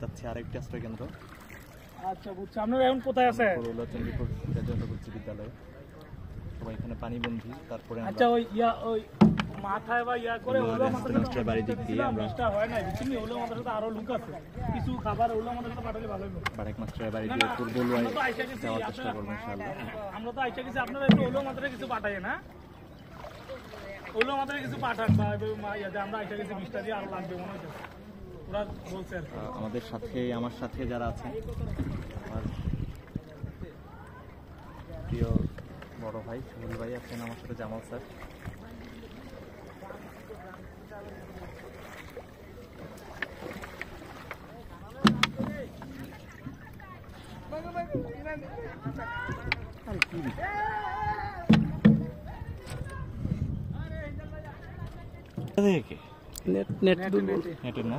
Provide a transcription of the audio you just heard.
যাচ্ছে আরেকটি আশ্রয় কেন্দ্র। আচ্ছা বুঝছি। আপনারা এখন কোথায় আছে? চন্দ্রপুর জাতীয় উচ্চ বিদ্যালয়। সবাই এখানে পানিবন্দী। তারপরে আচ্ছা ওই মাথায় বা ইয়া করে ওলো মাথায় বাড়ি দিক দিয়ে আমরা হয় না বুঝছেন, ওলো মাথার সাথে আরো লোক আছে, কিছু খাবার ওলো মাথার সাথে পাঠালে ভালো হবে। বারেক মাস্টারের বাড়ি দিয়ে পূর্বলুয়ায় যাওয়ার চেষ্টা করবো ইনশাআল্লাহ। আমরা তো আইসা গেছি, আপনারা একটু ওলো মাথায় কিছু পাঠায় না, ওলো মাথায় কিছু পাঠান বা আমরা আইসা গেছি 20টা দিয়ে আরো লাগবে মনে হচ্ছে ওরা বলছে। আমাদের সাথে আমার সাথে যারা আছেন, আমার প্রিয় বড় ভাই সুমন ভাই আছেন, আমার সাথে জামাল স্যার। নেটের না